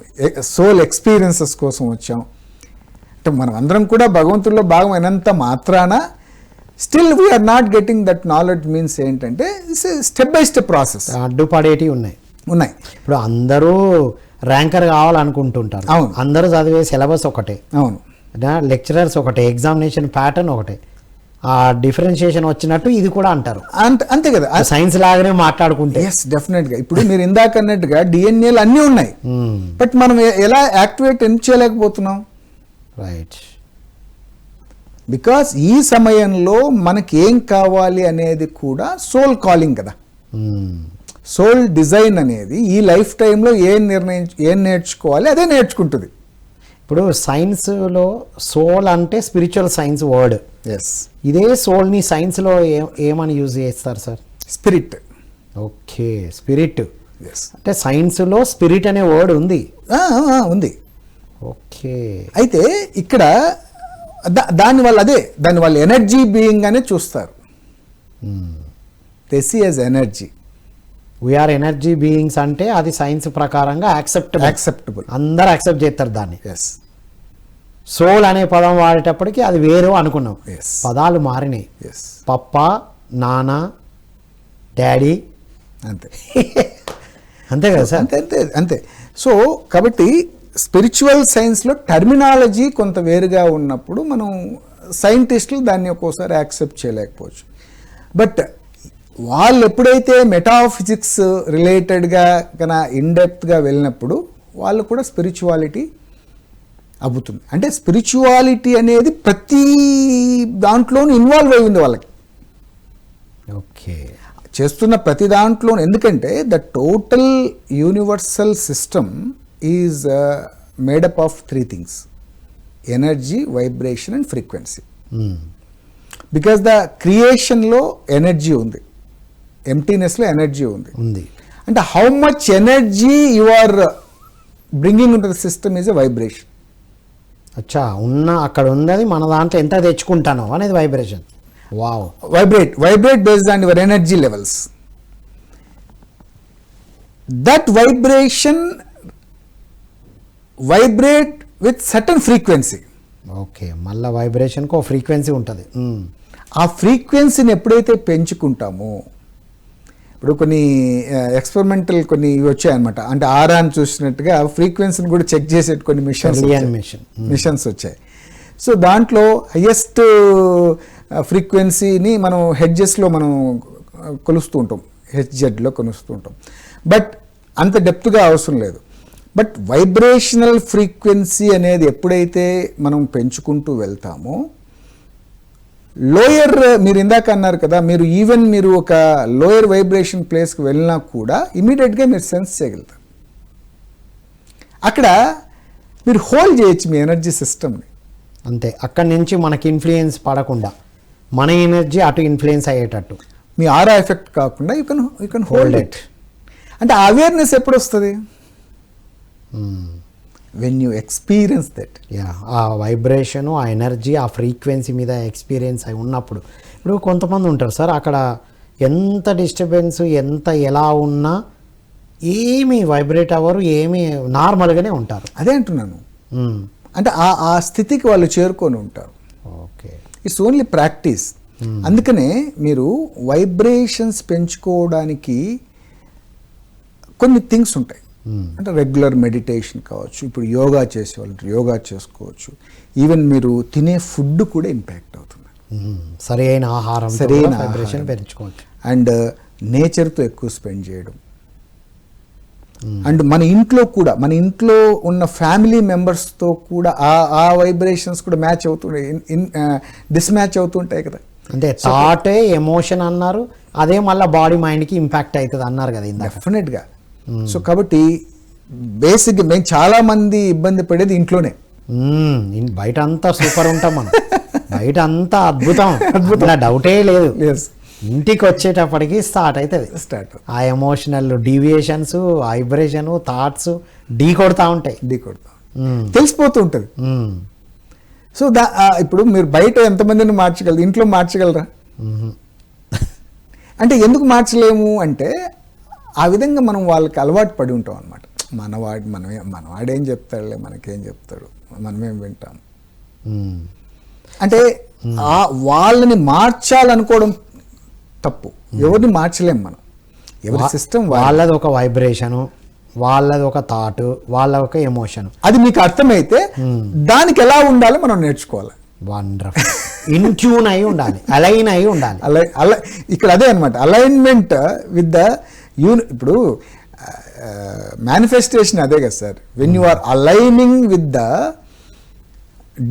సోల్ ఎక్స్పీరియన్సెస్ కోసం వచ్చాం. అంటే మనం అందరం కూడా భగవంతుల్లో భాగమైనంత మాత్రాన still we are not getting that knowledge. Means ఏంటంటే స్టెప్ బై స్టెప్ ప్రాసెస్. అడ్డుపడేటివి ఉన్నాయి. ఇప్పుడు అందరూ ర్యాంకర్ కావాలనుకుంటుంటారు. అవును. అందరూ చదివే సిలబస్ ఒకటే. అవును. లెక్చరర్స్ ఒకటే, ఎగ్జామినేషన్ ప్యాటర్న్ ఒకటే. ఆ డిఫరెన్షియేషన్ వచ్చినట్టు ఇది కూడా అంటారు. అంతే కదా, సైన్స్ లాగానే మాట్లాడుకుంటే. ఎస్, డెఫినెట్గా. ఇప్పుడు మీరు ఇందాక అన్నట్టుగా డిఎన్ఏలు అన్నీ ఉన్నాయి, బట్ మనం ఎలా యాక్టివేట్ చేయలేకపోతున్నాం? రైట్. బికాస్ ఈ సమయంలో మనకి ఏం కావాలి అనేది కూడా సోల్ కాలింగ్ కదా. సోల్ డిజైన్ అనేది ఈ లైఫ్ టైంలో ఏం నేర్చుకోవాలి అదే నేర్చుకుంటుంది. ఇప్పుడు సైన్స్లో సోల్ అంటే స్పిరిచువల్ సైన్స్ వర్డ్. ఎస్. ఇదే సోల్ని సైన్స్లో ఏమని యూజ్ చేస్తారు sir? Spirit. Okay, spirit. Yes. అంటే సైన్స్లో స్పిరిట్ అనే వర్డ్ ఉంది. ఉంది. ఓకే. అయితే ఇక్కడ దాని వాళ్ళు ఎనర్జీ బీయింగ్ అనే చూస్తారు. They see as energy. We are energy beings అంటే అది సైన్స్ ప్రకారంగా యాక్సెప్టబుల్. అందరూ యాక్సెప్ట్ చేస్తారు దాన్ని. ఎస్. సోల్ అనే పదం వాడేటప్పటికి అది వేరు అనుకున్నాం. Yes. పదాలు మారినాయి. ఎస్. పప్ప, నాన్న, డాడీ, అంతే. అంతే కదా సార్? అంతే. సో కాబట్టి స్పిరిచువల్ సైన్స్లో టర్మినాలజీ కొంత వేరుగా ఉన్నప్పుడు మనం సైంటిస్టులు దాన్ని ఒక్కోసారి యాక్సెప్ట్ చేయలేకపోవచ్చు. బట్ వాళ్ళు ఎప్పుడైతే మెటాఫిజిక్స్ రిలేటెడ్గా కన్నా ఇన్డెప్త్గా వెళ్ళినప్పుడు వాళ్ళు కూడా స్పిరిచువాలిటీ అవుతుంది. అంటే స్పిరిచువాలిటీ అనేది ప్రతి దాంట్లోనూ ఇన్వాల్వ్ అయి ఉంది వాళ్ళకి. ఓకే. చేస్తున్న ప్రతి దాంట్లో. ఎందుకంటే the total universal system is made up of 3 things: energy, vibration and frequency. Because the క్రియేషన్లో ఎనర్జీ ఉంది, ఎంప్టీనెస్లో ఎనర్జీ ఉంది. అంటే how much energy you are bringing in to the system is a vibration. అచ్చా, అక్కడ ఉన్నది మన దాంట్లో ఎంత తెచ్చుకుంటానో అనేది vibration. Wow. Vibrate based on your energy levels. That vibration vibrate with certain frequency. Okay, మళ్ళీ వైబ్రేషన్కి ఒక ఫ్రీక్వెన్సీ ఉంటుంది. ఆ ఫ్రీక్వెన్సీని ఎప్పుడైతే పెంచుకుంటామో, ఇప్పుడు కొన్ని ఎక్స్పెరిమెంటల్ కొన్ని వచ్చాయన్నమాట. అంటే ఆరాన్ని చూసినట్టుగా ఫ్రీక్వెన్సీని కూడా చెక్ చేసే కొన్ని మిషన్స్ వచ్చాయి. సో దాంట్లో హయ్యెస్ట్ ఫ్రీక్వెన్సీని మనం హెడ్జెస్లో మనం కొలుస్తూ ఉంటాం, హెచ్జెడ్లో కొలుస్తూ ఉంటాం. బట్ అంత డెప్త్గా అవసరం లేదు. బట్ వైబ్రేషనల్ ఫ్రీక్వెన్సీ అనేది ఎప్పుడైతే మనం పెంచుకుంటూ వెళ్తామో, లోయర్, మీరు ఇందాక అన్నారు కదా, మీరు ఒక లోయర్ వైబ్రేషన్ ప్లేస్కి వెళ్ళినా కూడా ఇమీడియట్గా మీరు సెన్స్ చేయగలుగుతారు. అక్కడ మీరు హోల్డ్ చేయొచ్చు మీ ఎనర్జీ సిస్టమ్ని. అంతే, అక్కడి నుంచి మనకి ఇన్ఫ్లుయెన్స్ పడకుండా మన ఎనర్జీ అటు ఇన్ఫ్లుయెన్స్ అయ్యేటట్టు, మీ ఆరా ఎఫెక్ట్ కాకుండా యూ కెన్ హోల్డ్ ఇట్. అంటే అవేర్నెస్ ఎప్పుడు వస్తుంది? When you experience that. Yeah, ఆ వైబ్రేషను, ఆ ఎనర్జీ, ఆ ఫ్రీక్వెన్సీ మీద ఎక్స్పీరియన్స్ అయి ఉన్నప్పుడు. ఇప్పుడు కొంతమంది ఉంటారు సార్, అక్కడ ఎంత డిస్టర్బెన్స్, ఎంత ఎలా ఉన్నా ఏమీ వైబ్రేట్ అవ్వరు, ఏమీ నార్మల్గానే ఉంటారు. అదే అంటున్నాను, అంటే ఆ స్థితికి వాళ్ళు చేరుకొని ఉంటారు. Okay, it's only practice. అందుకనే మీరు వైబ్రేషన్స్ పెంచుకోవడానికి కొన్ని థింగ్స్ ఉంటాయి. అంటే రెగ్యులర్ మెడిటేషన్ కావచ్చు, ఇప్పుడు యోగా చేసేవాళ్ళు యోగా చేసుకోవచ్చు. ఈవెన్ మీరు తినే ఫుడ్ కూడా ఇంపాక్ట్ అవుతుంది. సరైన ఆహారం, సరైన వైబ్రేషన్ పెంచుకోవచ్చు. అండ్ నేచర్తో ఎక్కువ స్పెండ్ చేయడం. అండ్ మన ఇంట్లో ఉన్న ఫ్యామిలీ మెంబర్స్తో కూడా ఆ వైబ్రేషన్స్ కూడా మ్యాచ్ అవుతుంటాయి, డిస్మ్యాచ్ అవుతుంటాయి కదా. అంటే థాటే ఎమోషన్ అన్నారు, అదే మళ్ళీ బాడీ మైండ్కి ఇంపాక్ట్ అవుతుంది అన్నారు కదా ఇందాక. డెఫినెట్గా. సో కాబట్టి బేసిక్గా మేము చాలా మంది ఇబ్బంది పడేది ఇంట్లోనే. బయట అంతా సూపర్ ఉంటాం మనం, బయట అంతా అద్భుతం, డౌటే లేదు. ఇంటికి వచ్చేటప్పటికి స్టార్ట్ అవుతుంది ఆ ఎమోషనల్ డీవియేషన్స్, వైబ్రేషన్, థాట్స్ ఢీ కొడతా ఉంటాయి, తెలిసిపోతూ ఉంటుంది. సో ఇప్పుడు మీరు బయట ఎంతమందిని మార్చగలరు, ఇంట్లో మార్చగలరా? అంటే ఎందుకు మార్చలేము అంటే ఆ విధంగా మనం వాళ్ళకి అలవాటు పడి ఉంటాం అనమాట. మనవాడేం చెప్తాడులే, మనకేం చెప్తాడు, మనమేం వింటాం. అంటే వాళ్ళని మార్చాలనుకోవడం తప్పు. ఎవరిని మార్చలేం మనం. ఎవరి సిస్టమ్ వాళ్ళది ఒక వైబ్రేషను, వాళ్ళది ఒక థాట్, వాళ్ళ ఒక ఎమోషన్. అది మీకు అర్థమైతే దానికి ఎలా ఉండాలో మనం నేర్చుకోవాలి. వండర్ఫుల్. ఇన్ ట్యూన్ అయి ఉండాలి, అలైన్ అయి ఉండాలి. ఇక్కడ అదే అనమాట, అలైన్మెంట్ విత్ ద ఇప్పుడు మేనిఫెస్టేషన్ అదే కదా sir. When you are aligning with the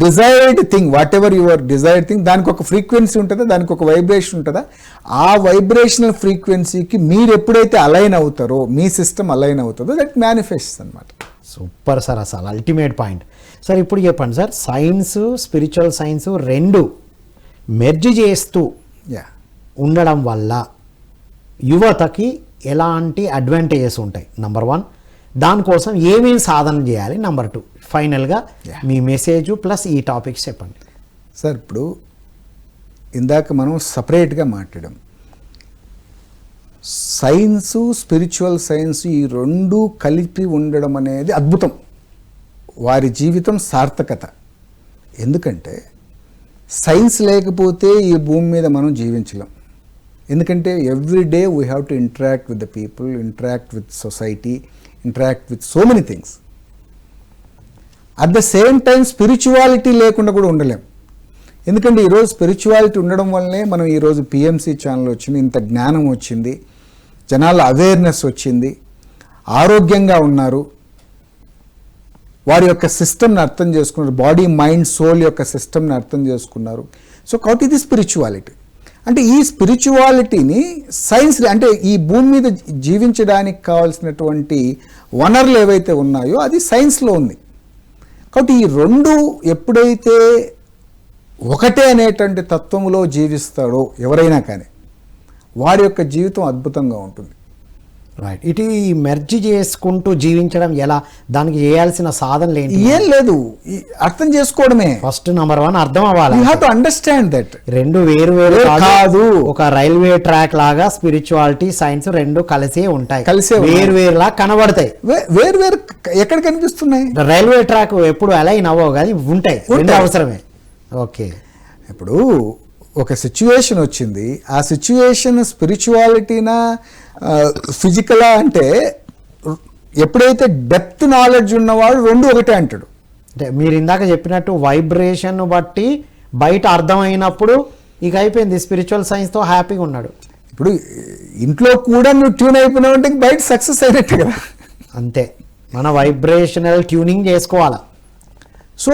desired thing, whatever your desired thing, దానికి ఒక ఫ్రీక్వెన్సీ ఉంటుందా, దానికి ఒక వైబ్రేషన్ ఉంటుందా. ఆ వైబ్రేషనల్ ఫ్రీక్వెన్సీకి మీరు ఎప్పుడైతే అలైన్ అవుతారో, మీ సిస్టమ్ అలైన్ అవుతుందో, దట్ మేనిఫెస్ట్స్ అనమాట. సూపర్ సార్, అసలు అల్టిమేట్ పాయింట్ సార్. ఇప్పుడు చెప్పండి సార్, సైన్స్, స్పిరిచువల్ సైన్స్ రెండు మెర్జ్ చేస్తూ ఉండడం వల్ల యువతకి ఎలాంటి అడ్వాంటేజెస్ ఉంటాయి? నంబర్ 1, దానికోసం ఏమేమి సాధన చేయాలి? నంబర్ 2, ఫైనల్గా మీ మెసేజ్ ప్లస్ ఈ టాపిక్స్ చెప్పండి సార్. ఇప్పుడు ఇందాక మనం సపరేట్గా మాట్లాడాం, సైన్సు, స్పిరిచువల్ సైన్స్ ఈ రెండు కలిపి ఉండడం అనేది అద్భుతం. వారి జీవితం సార్థకత. ఎందుకంటే సైన్స్ లేకపోతే ఈ భూమి మీద మనం జీవించలేం. ఎందుకంటే every day we have to interact with the people, interact with society, interact with so many things. At the same time spirituality లేకుండా కూడా ఉండలేం. ఎందుకంటే ఈరోజు స్పిరిచువాలిటీ ఉండడం వల్లనే మనం ఈరోజు పిఎంసి ఛానల్ వచ్చింది, ఇంత జ్ఞానం వచ్చింది, జనాల అవేర్నెస్ వచ్చింది, ఆరోగ్యంగా ఉన్నారు, వారి యొక్క సిస్టమ్ని అర్థం చేసుకున్నారు, బాడీ మైండ్ సోల్ యొక్క సిస్టమ్ని అర్థం చేసుకున్నారు. సో కాబట్టి ఇది స్పిరిచువాలిటీ. అంటే ఈ స్పిరిచువాలిటీని సైన్స్, అంటే ఈ భూమి మీద జీవించడానికి కావాల్సినటువంటి వనరులు ఏవైతే ఉన్నాయో అది సైన్స్లో ఉంది. కాబట్టి ఈ రెండు ఎప్పుడైతే ఒకటే అనేటువంటి తత్వములో జీవిస్తాడో ఎవరైనా కానీ వారి యొక్క జీవితం అద్భుతంగా ఉంటుంది. రైట్. ఇటు ఈ మెర్జ్ చేసుకుంటూ జీవించడం ఎలా, దానికి చేయాల్సిన సాధనలు ఏంటి? ఏం లేదు, అర్థం చేసుకోవడమే. ఫస్ట్ నంబర్ 1 అర్థం అవ్వాలి. You have to understand that. రెండు వేరు కాదు, ఒక రైల్వే ట్రాక్ లాగా స్పిరిచువాలిటీ, సైన్స్ రెండు కలిసే ఉంటాయి, వేరులా కనబడతాయి. వేరు ఎక్కడ కనిపిస్తున్నాయి? రైల్వే ట్రాక్ ఎప్పుడు అలైన్ అవ్వవు కానీ ఉంటాయి, రెండు అవసరమే. ఓకే. ఇప్పుడు ఒక సిచ్యువేషన్ వచ్చింది, ఆ సిచ్యువేషన్ స్పిరిచువాలిటీనా ఫిజికలా అంటే ఎప్పుడైతే డెప్త్ నాలెడ్జ్ ఉన్నవాడు రెండు ఒకటే అంటాడు. అంటే మీరు ఇందాక చెప్పినట్టు వైబ్రేషన్ బట్టి బయట అర్థమైనప్పుడు ఇక అయిపోయింది, స్పిరిచువల్ సైన్స్తో హ్యాపీగా ఉన్నాడు. ఇప్పుడు ఇంట్లో కూడా నువ్వు ట్యూన్ అయిపోయినావు అంటే బయట సక్సెస్ అయినట్టు కదా. అంతే, మన వైబ్రేషనల్ ట్యూనింగ్ చేసుకోవాలి. సో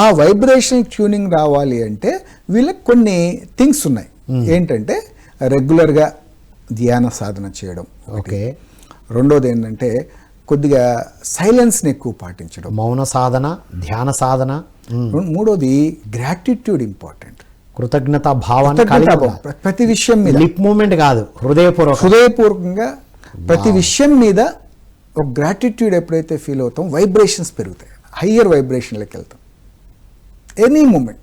ఆ వైబ్రేషనల్ ట్యూనింగ్ రావాలి అంటే వీళ్ళకి కొన్ని థింగ్స్ ఉన్నాయి. ఏంటంటే రెగ్యులర్గా ధ్యాన సాధన చేయడం. ఓకే. రెండోది ఏంటంటే కొద్దిగా సైలెన్స్ని ఎక్కువ పాటించడం, మౌన సాధన, ధ్యాన సాధన. మూడోది గ్రాటిట్యూడ్ ఇంపార్టెంట్, కృతజ్ఞత భావన ప్రతి విషయం మీద. లిప్ మూమెంట్ కాదు, హృదయపూర్వకంగా ప్రతి విషయం మీద ఒక గ్రాటిట్యూడ్ ఎప్పుడైతే ఫీల్ అవుతాం వైబ్రేషన్స్ పెరుగుతాయి. హయ్యర్ వైబ్రేషన్లోకి వెళ్తాం. ఎనీ మూమెంట్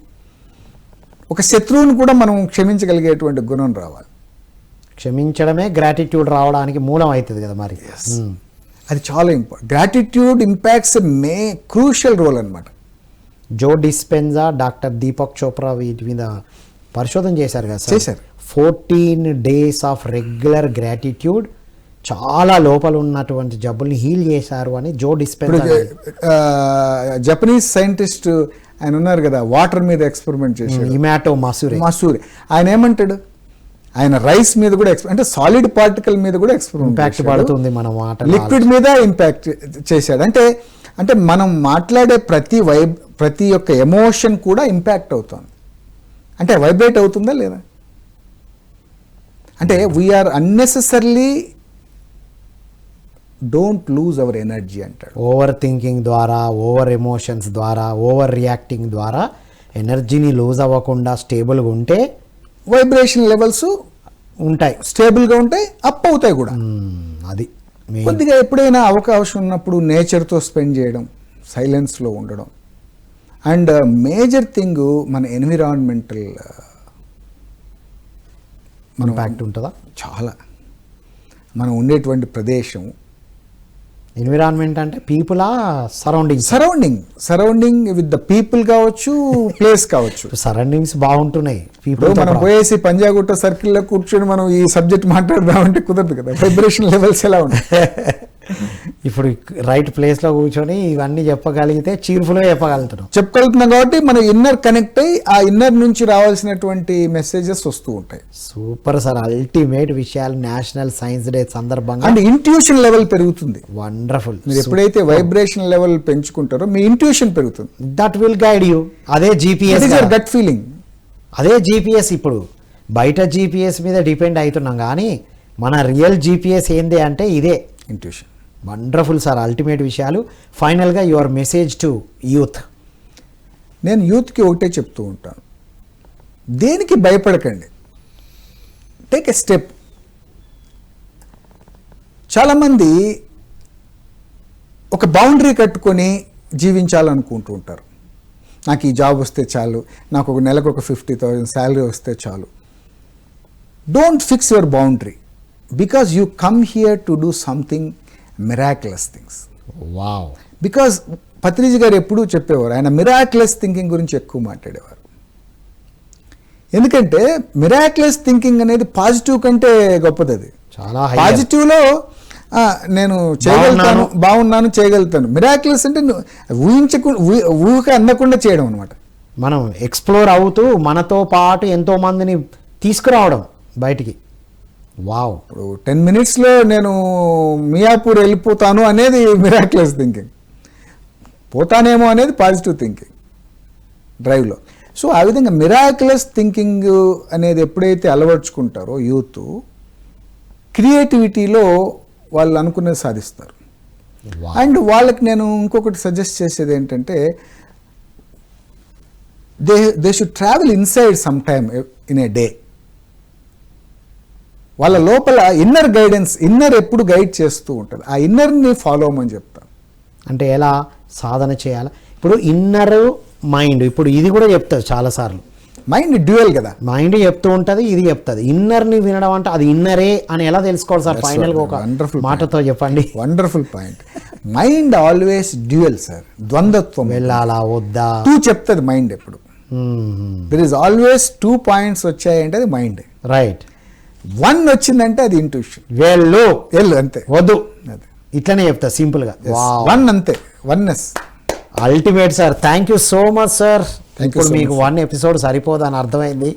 ఒక శత్రువుని కూడా మనం క్షమించగలిగేటువంటి గుణం రావాలి. క్షమించడమే గ్రాటిట్యూడ్ రావడానికి మూలం అవుతుంది కదా మరి. అది చాలా important. Gratitude impacts crucial role అనమాట. Joe Dispenza, doctor Deepak Chopra వీటి మీద పరిశోధన చేశారు కదా సార్. చేశారు. 14 days ఆఫ్ రెగ్యులర్ గ్రాటిట్యూడ్ చాలా లోపల ఉన్నటువంటి జబ్బుల్ని హీల్ చేశారు అని జో డిస్పెన్జా. జపనీస్ సైంటిస్ట్ ఆయన ఉన్నారు కదా, వాటర్ మీద ఎక్స్పెరిమెంట్ చేశాడు, ఇమాటో మసూరి. ఆయన ఏమంటాడు, ఆయన రైస్ మీద కూడా అంటే సాలిడ్ పార్టికల్ మీద కూడా ఎక్స్పెరిమెంట్ ఇంపాక్ట్ పడుతుంది మన మాట, లిక్విడ్ మీద ఇంపాక్ట్ చేశాడు. అంటే మనం మాట్లాడే ప్రతి ఒక్క ఎమోషన్ కూడా ఇంపాక్ట్ అవుతుంది. అంటే వైబ్రేట్ అవుతుందా లేదా? అంటే we are unnecessarily don't lose our energy అంటాడు. ఓవర్ థింకింగ్ ద్వారా, ఓవర్ ఎమోషన్స్ ద్వారా, ఓవర్ రియాక్టింగ్ ద్వారా ఎనర్జీని లూజ్ అవ్వకుండా స్టేబుల్గా ఉంటే వైబ్రేషన్ లెవెల్స్ ఉంటాయి, స్టేబుల్గా ఉంటాయి, అప్ అవుతాయి కూడా. అది కొద్దిగా ఎప్పుడైనా అవకాశం ఉన్నప్పుడు నేచర్తో స్పెండ్ చేయడం, సైలెన్స్లో ఉండడం. అండ్ మేజర్ థింగ్ మన ఎన్విరాన్మెంటల్ ఇంపాక్ట్ ఉంటుందా? చాలా. మనం ఉండేటువంటి ప్రదేశం, ఎన్విరాన్మెంట్ అంటే పీపులా సరౌండింగ్ విత్ ద పీపుల్ కావచ్చు, ప్లేస్ కావచ్చు. సరౌండింగ్స్ బాగుంటున్నాయి. ఇప్పుడు మనం పోయేసి పంజాగుట్ట సర్కిల్లో కూర్చొని మనం ఈ సబ్జెక్ట్ మాట్లాడదామంటే కుదరదు కదా. వైబ్రేషన్ లెవెల్స్ ఎలా ఉన్నాయి? ఇప్పుడు రైట్ ప్లేస్లో కూర్చొని ఇవన్నీ చెప్పగలిగితే చీర్ఫుల్గా చెప్పగలుగుతున్నాం కాబట్టి మనం ఇన్నర్ కనెక్ట్ అయ్యి ఆ ఇన్నర్ నుంచి రావాల్సినటువంటి మెసేజెస్ వస్తూ ఉంటాయి. సూపర్ సార్, అల్టిమేట్ విషయాలు నేషనల్ సైన్స్ డే సందర్భంగా. అండ్ ఇంట్యూషన్ లెవెల్ పెరుగుతుంది. వండర్ఫుల్. మీరు ఎప్పుడైతే వైబ్రేషన్ లెవెల్ పెంచుకుంటారో మీ ఇంట్యూషన్ పెరుగుతుంది. That will guide you. అదే జీపీఎస్, గట్ ఫీలింగ్. అదే జీపీఎస్. ఇప్పుడు బయట జీపీఎస్ మీద డిపెండ్ అవుతున్నాం కానీ మన రియల్ జీపీఎస్ ఏంది అంటే ఇదే ఇంట్యూషన్. వండర్ఫుల్ సార్, అల్టిమేట్ విషయాలు. ఫైనల్గా యువర్ మెసేజ్ టు యూత్. నేను యూత్కి ఒకటే చెప్తూ ఉంటాను, దేనికి భయపడకండి, టేక్ ఎ స్టెప్. చాలామంది ఒక బౌండరీ కట్టుకొని జీవించాలనుకుంటూ ఉంటారు. నాకు ఈ జాబ్ వస్తే చాలు, నాకు ఒక నెలకు ఒక 50,000 శాలరీ వస్తే చాలు. Don't fix your boundary because you come here to do something miraculous things. Wow. Because Patriji గారు ఎప్పుడూ చెప్పేవారు, ఆయన మిరాక్యులస్ థింకింగ్ గురించి ఎక్కువ మాట్లాడేవారు. ఎందుకంటే మిరాక్యులస్ థింకింగ్ అనేది పాజిటివ్ కంటే గొప్పది. అది చాలా పాజిటివ్లో నేను చేయగలుగుతాను, బాగున్నాను, చేయగలుగుతాను. మిరాక్యులస్ అంటే ఊహక అందకుండా చేయడం అనమాట. మనం ఎక్స్ప్లోర్ అవుతూ మనతో పాటు ఎంతో మందిని తీసుకురావడం బయటికి. వావ్. ఇప్పుడు 10 minutesలో నేను మియాపూర్ వెళ్ళిపోతాను అనేది మిరాక్యులస్ థింకింగ్. పోతానేమో అనేది పాజిటివ్ థింకింగ్ డ్రైవ్లో. సో ఆ విధంగా మిరాక్యులస్ థింకింగ్ అనేది ఎప్పుడైతే అలవర్చుకుంటారో యూత్, క్రియేటివిటీలో వాళ్ళు అనుకునేది సాధిస్తారు. అండ్ వాళ్ళకి నేను ఇంకొకటి సజెస్ట్ చేసేది ఏంటంటే they should travel inside some time in a day. వాళ్ళ లోపల ఇన్నర్ గైడెన్స్, ఇన్నర్ ఎప్పుడు గైడ్ చేస్తూ ఉంటుంది. ఆ ఇన్నర్ని ఫాలో అవ్వమని చెప్తాను. అంటే ఎలా సాధన చేయాలి? ఇప్పుడు ఇన్నర్ మైండ్, ఇప్పుడు ఇది కూడా చెప్తుంది చాలాసార్లు. మైండ్ డ్యూయల్ కదా, మైండ్ చెప్తూ ఉంటుంది, ఇది చెప్తుంది. ఇన్నర్ని వినడం అంటే అది ఇన్నరే అని ఎలా తెలుసుకోవాలి సార్? ఫైనల్గా ఒక మాటతో చెప్పండి. Wonderful point. Mind always dual sir, ద్వంద్వత్వం. వెళ్ళాలా వద్దా 2 చెప్తుంది మైండ్ ఎప్పుడు. దెర్ ఈస్ ఆల్వేస్ 2 points వచ్చాయంటే అది మైండ్. రైట్. 1 వచ్చిందంటే అది ఇంట్యూషన్. వెళ్ళు అంతే, వద్దు ఇట్లనే చెప్తా సింపుల్గా. 1 అంతే, oneness. Ultimate sir, thank you so much sir. ఇప్పుడు మీకు 1 episode సరిపోదని అర్థమైంది.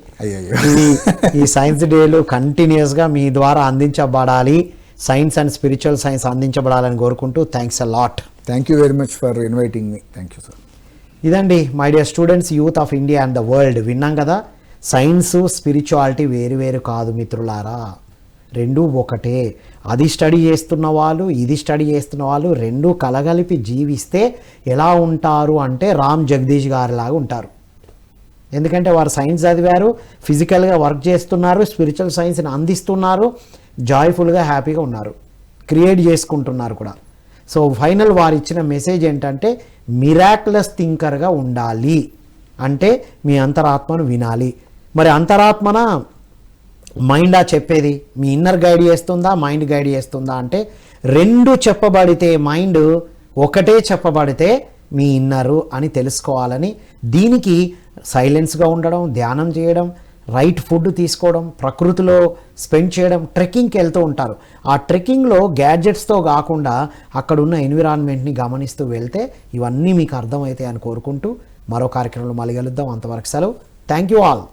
ఈ సైన్స్ డేలు కంటిన్యూస్గా మీ ద్వారా అందించబడాలి, సైన్స్ అండ్ స్పిరిచువల్ సైన్స్ అందించబడాలని కోరుకుంటూ thanks a lot. Thank you very much for inviting me. Thank you sir. ఇదండి my dear students, youth of India and the world. విన్నాం కదా, సైన్స్ స్పిరిచువాలిటీ వేరు వేరు కాదు మిత్రులారా, రెండూ ఒకటే. అది స్టడీ చేస్తున్న వాళ్ళు, ఇది స్టడీ చేస్తున్న వాళ్ళు రెండూ కలగలిపి జీవిస్తే ఎలా ఉంటారు అంటే రామ్ జగదీష్ గారిలాగా ఉంటారు. ఎందుకంటే వారు సైన్స్ చదివారు, ఫిజికల్గా వర్క్ చేస్తున్నారు, స్పిరిచువల్ సైన్స్ని అందిస్తున్నారు, జాయ్ఫుల్గా హ్యాపీగా ఉన్నారు, క్రియేట్ చేసుకుంటున్నారు కూడా. సో ఫైనల్ వారు ఇచ్చిన మెసేజ్ ఏంటంటే మిరాక్యులస్ థింకర్గా ఉండాలి అంటే మీ అంతరాత్మను వినాలి. మరి అంతరాత్మన మైండా చెప్పేది, మీ ఇన్నర్ గైడ్ చేస్తుందా మైండ్ గైడ్ చేస్తుందా అంటే రెండు చెప్పబడితే మైండ్, ఒకటే చెప్పబడితే మీ ఇన్నరు అని తెలుసుకోవాలని, దీనికి సైలెన్స్గా ఉండడం, ధ్యానం చేయడం, రైట్ ఫుడ్ తీసుకోవడం, ప్రకృతిలో స్పెండ్ చేయడం, ట్రెక్కింగ్కి వెళ్తూ ఉంటారు. ఆ ట్రెక్కింగ్లో గ్యాడ్జెట్స్తో కాకుండా అక్కడున్న ఎన్విరాన్మెంట్ని గమనిస్తూ వెళ్తే ఇవన్నీ మీకు అర్థమవుతాయి అని కోరుకుంటూ మరో కార్యక్రమంలో మళ్ళీ కలుద్దాం. అంతవరకు సెలవు. Thank you all.